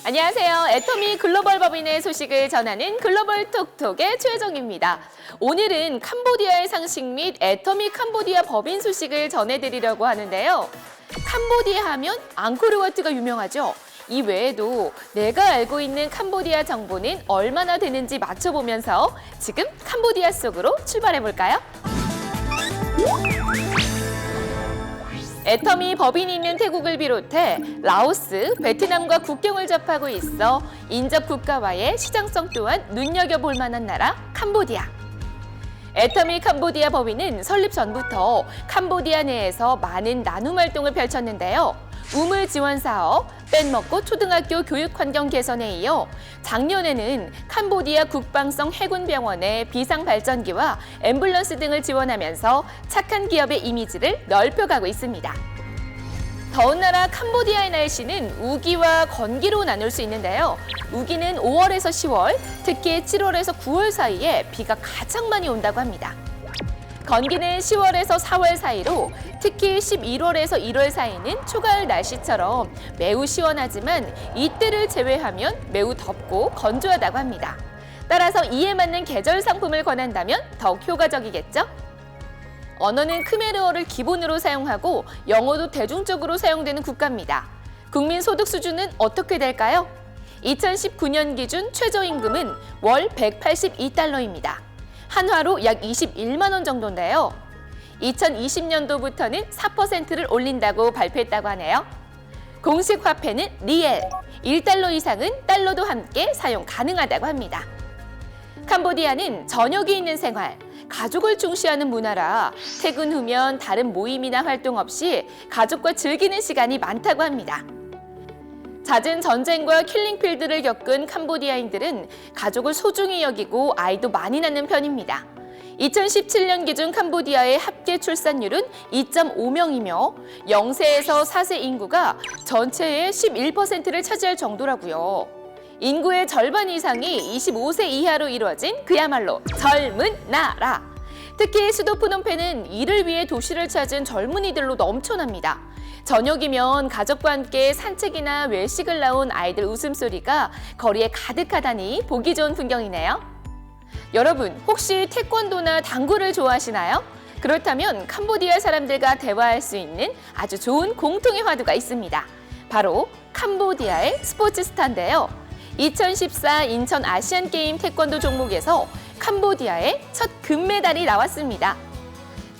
안녕하세요. 애터미 글로벌 법인의 소식을 전하는 글로벌 톡톡의 최혜정입니다. 오늘은 캄보디아의 상식 및 애터미 캄보디아 법인 소식을 전해드리려고 하는데요. 캄보디아 하면 앙코르와트가 유명하죠. 이 외에도 내가 알고 있는 캄보디아 정보는 얼마나 되는지 맞춰보면서 지금 캄보디아 속으로 출발해볼까요? 애터미 법인이 있는 태국을 비롯해 라오스, 베트남과 국경을 접하고 있어 인접 국가와의 시장성 또한 눈여겨볼 만한 나라 캄보디아. 애터미 캄보디아 법인은 설립 전부터 캄보디아 내에서 많은 나눔 활동을 펼쳤는데요. 우물 지원 사업, 뺀먹고 초등학교 교육 환경 개선에 이어 작년에는 캄보디아 국방성 해군병원의 비상 발전기와 앰뷸런스 등을 지원하면서 착한 기업의 이미지를 넓혀가고 있습니다. 더운 나라 캄보디아의 날씨는 우기와 건기로 나눌 수 있는데요. 우기는 5월에서 10월, 특히 7월에서 9월 사이에 비가 가장 많이 온다고 합니다. 건기는 10월에서 4월 사이로 특히 11월에서 1월 사이는 초가을 날씨처럼 매우 시원하지만 이때를 제외하면 매우 덥고 건조하다고 합니다. 따라서 이에 맞는 계절 상품을 권한다면 더욱 효과적이겠죠? 언어는 크메르어를 기본으로 사용하고 영어도 대중적으로 사용되는 국가입니다. 국민 소득 수준은 어떻게 될까요? 2019년 기준 최저임금은 월 182달러입니다. 한화로 약 21만 원 정도인데요. 2020년도부터는 4%를 올린다고 발표했다고 하네요. 공식 화폐는 리엘, 1달러 이상은 달러도 함께 사용 가능하다고 합니다. 캄보디아는 저녁이 있는 생활, 가족을 중시하는 문화라 퇴근 후면 다른 모임이나 활동 없이 가족과 즐기는 시간이 많다고 합니다. 잦은 전쟁과 킬링필드를 겪은 캄보디아인들은 가족을 소중히 여기고 아이도 많이 낳는 편입니다. 2017년 기준 캄보디아의 합계 출산율은 2.5명이며 0세에서 4세 인구가 전체의 11%를 차지할 정도라고요. 인구의 절반 이상이 25세 이하로 이루어진 그야말로 젊은 나라. 특히 수도 프놈펜은 이를 위해 도시를 찾은 젊은이들로 넘쳐납니다. 저녁이면 가족과 함께 산책이나 외식을 나온 아이들 웃음소리가 거리에 가득하다니 보기 좋은 풍경이네요. 여러분, 혹시 태권도나 당구를 좋아하시나요? 그렇다면 캄보디아 사람들과 대화할 수 있는 아주 좋은 공통의 화두가 있습니다. 바로 캄보디아의 스포츠 스타인데요. 2014 인천 아시안게임 태권도 종목에서 캄보디아의 첫 금메달이 나왔습니다.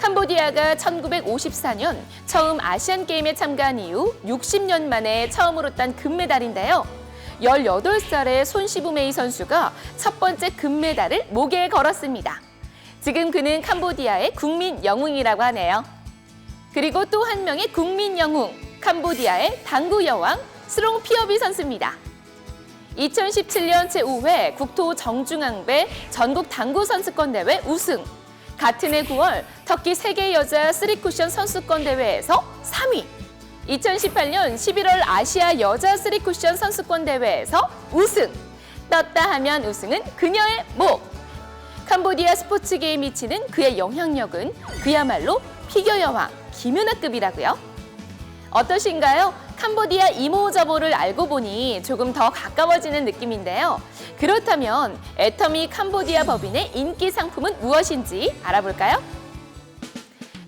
캄보디아가 1954년 처음 아시안게임에 참가한 이후 60년 만에 처음으로 딴 금메달인데요. 18살의 손시부메이 선수가 첫 번째 금메달을 목에 걸었습니다. 지금 그는 캄보디아의 국민 영웅이라고 하네요. 그리고 또 한 명의 국민 영웅, 캄보디아의 당구 여왕 스롱 피어비 선수입니다. 2017년 제5회 국토 정중앙배 전국 당구 선수권 대회 우승. 같은 해 9월 터키 세계 여자 3쿠션 선수권 대회에서 3위. 2018년 11월 아시아 여자 3쿠션 선수권 대회에서 우승. 떴다 하면 우승은 그녀의 목. 캄보디아 스포츠 계에 미치는 그의 영향력은 그야말로 피겨 여왕 김연아급이라고요. 어떠신가요? 캄보디아 이모저모를 알고 보니 조금 더 가까워지는 느낌인데요. 그렇다면 애터미 캄보디아 법인의 인기 상품은 무엇인지 알아볼까요?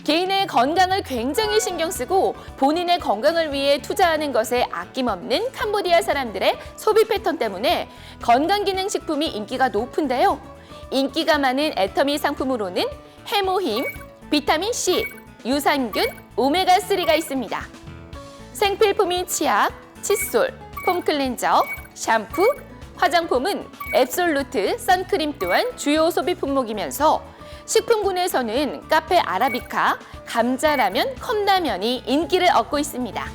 개인의 건강을 굉장히 신경 쓰고 본인의 건강을 위해 투자하는 것에 아낌없는 캄보디아 사람들의 소비 패턴 때문에 건강기능식품이 인기가 높은데요. 인기가 많은 애터미 상품으로는 해모힘, 비타민C, 유산균, 오메가3가 있습니다. 생필품인 치약, 칫솔, 폼클렌저, 샴푸, 화장품은 앱솔루트, 선크림 또한 주요 소비 품목이면서 식품군에서는 카페 아라비카, 감자라면, 컵라면이 인기를 얻고 있습니다.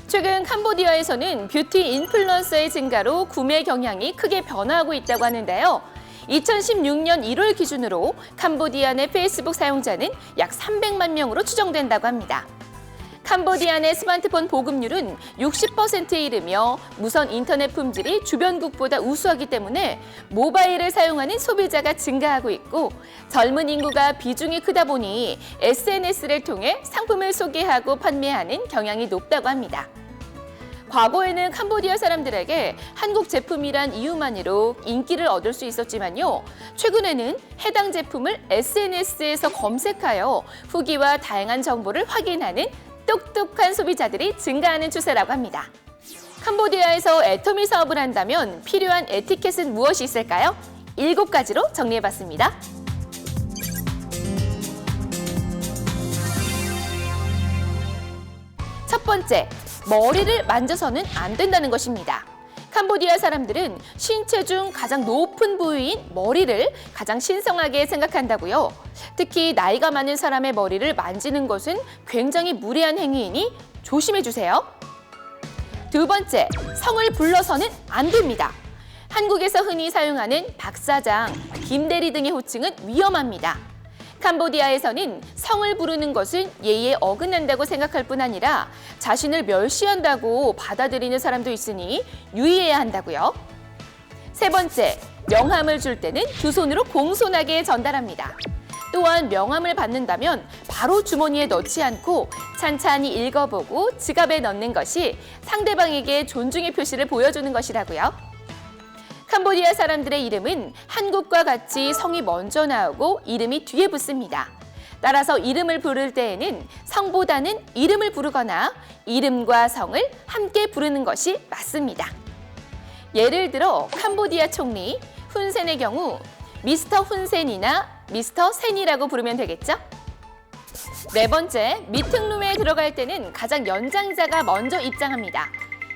최근 캄보디아에서는 뷰티 인플루언서의 증가로 구매 경향이 크게 변화하고 있다고 하는데요. 2016년 1월 기준으로 캄보디아 내 페이스북 사용자는 약 300만 명으로 추정된다고 합니다. 캄보디아 내 스마트폰 보급률은 60%에 이르며 무선 인터넷 품질이 주변국보다 우수하기 때문에 모바일을 사용하는 소비자가 증가하고 있고 젊은 인구가 비중이 크다 보니 SNS를 통해 상품을 소개하고 판매하는 경향이 높다고 합니다. 과거에는 캄보디아 사람들에게 한국 제품이란 이유만으로 인기를 얻을 수 있었지만요. 최근에는 해당 제품을 SNS에서 검색하여 후기와 다양한 정보를 확인하는 똑똑한 소비자들이 증가하는 추세라고 합니다. 캄보디아에서 애터미 사업을 한다면 필요한 에티켓은 무엇이 있을까요? 7가지로 정리해봤습니다. 첫 번째, 머리를 만져서는 안 된다는 것입니다. 캄보디아 사람들은 신체 중 가장 높은 부위인 머리를 가장 신성하게 생각한다고요. 특히 나이가 많은 사람의 머리를 만지는 것은 굉장히 무례한 행위이니 조심해 주세요. 두 번째, 성을 불러서는 안 됩니다. 한국에서 흔히 사용하는 박사장, 김대리 등의 호칭은 위험합니다. 캄보디아에서는 성을 부르는 것은 예의에 어긋난다고 생각할 뿐 아니라 자신을 멸시한다고 받아들이는 사람도 있으니 유의해야 한다고요. 세 번째, 명함을 줄 때는 두 손으로 공손하게 전달합니다. 또한 명함을 받는다면 바로 주머니에 넣지 않고 찬찬히 읽어보고 지갑에 넣는 것이 상대방에게 존중의 표시를 보여주는 것이라고요. 캄보디아 사람들의 이름은 한국과 같이 성이 먼저 나오고 이름이 뒤에 붙습니다. 따라서 이름을 부를 때에는 성보다는 이름을 부르거나 이름과 성을 함께 부르는 것이 맞습니다. 예를 들어 캄보디아 총리 훈센의 경우 미스터 훈센이나 미스터 센이라고 부르면 되겠죠? 네 번째, 미팅룸에 들어갈 때는 가장 연장자가 먼저 입장합니다.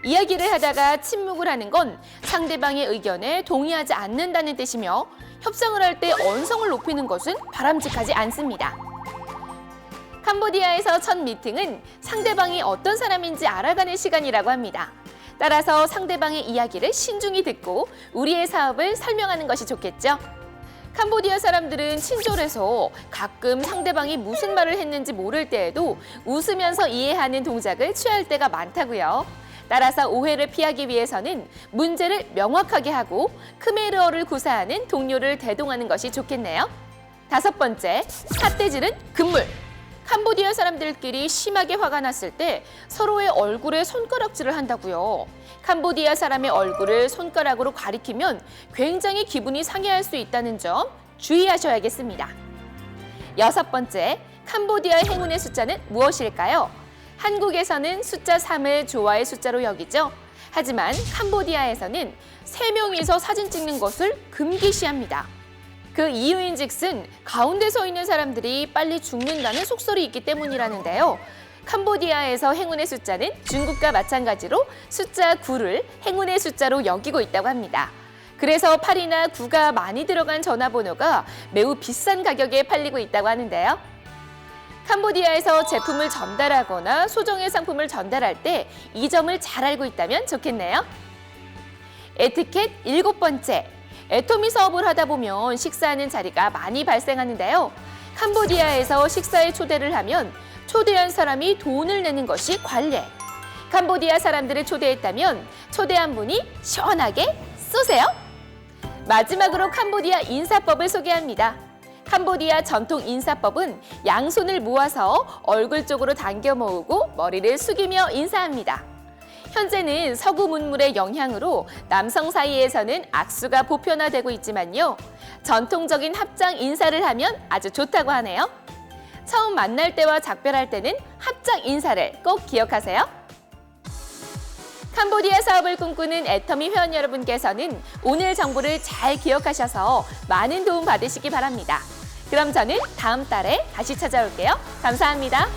이야기를 하다가 침묵을 하는 건 상대방의 의견에 동의하지 않는다는 뜻이며 협상을 할 때 언성을 높이는 것은 바람직하지 않습니다. 캄보디아에서 첫 미팅은 상대방이 어떤 사람인지 알아가는 시간이라고 합니다. 따라서 상대방의 이야기를 신중히 듣고 우리의 사업을 설명하는 것이 좋겠죠. 캄보디아 사람들은 친절해서 가끔 상대방이 무슨 말을 했는지 모를 때에도 웃으면서 이해하는 동작을 취할 때가 많다고요. 따라서 오해를 피하기 위해서는 문제를 명확하게 하고 크메르어를 구사하는 동료를 대동하는 것이 좋겠네요. 다섯 번째, 삿대질은 금물. 캄보디아 사람들끼리 심하게 화가 났을 때 서로의 얼굴에 손가락질을 한다고요. 캄보디아 사람의 얼굴을 손가락으로 가리키면 굉장히 기분이 상해할 수 있다는 점 주의하셔야겠습니다. 여섯 번째, 캄보디아의 행운의 숫자는 무엇일까요? 한국에서는 숫자 3을 조화의 숫자로 여기죠. 하지만 캄보디아에서는 3명이서 사진 찍는 것을 금기시합니다. 그 이유인즉슨 가운데 서 있는 사람들이 빨리 죽는다는 속설이 있기 때문이라는데요. 캄보디아에서 행운의 숫자는 중국과 마찬가지로 숫자 9를 행운의 숫자로 여기고 있다고 합니다. 그래서 8이나 9가 많이 들어간 전화번호가 매우 비싼 가격에 팔리고 있다고 하는데요. 캄보디아에서 제품을 전달하거나 소정의 상품을 전달할 때 이 점을 잘 알고 있다면 좋겠네요. 에티켓 7번째, 애터미 사업을 하다 보면 식사하는 자리가 많이 발생하는데요. 캄보디아에서 식사에 초대를 하면 초대한 사람이 돈을 내는 것이 관례. 캄보디아 사람들을 초대했다면 초대한 분이 시원하게 쏘세요. 마지막으로 캄보디아 인사법을 소개합니다. 캄보디아 전통 인사법은 양손을 모아서 얼굴 쪽으로 당겨 모으고 머리를 숙이며 인사합니다. 현재는 서구 문물의 영향으로 남성 사이에서는 악수가 보편화되고 있지만요. 전통적인 합장 인사를 하면 아주 좋다고 하네요. 처음 만날 때와 작별할 때는 합장 인사를 꼭 기억하세요. 캄보디아 사업을 꿈꾸는 애터미 회원 여러분께서는 오늘 정보를 잘 기억하셔서 많은 도움 받으시기 바랍니다. 그럼 저는 다음 달에 다시 찾아올게요. 감사합니다.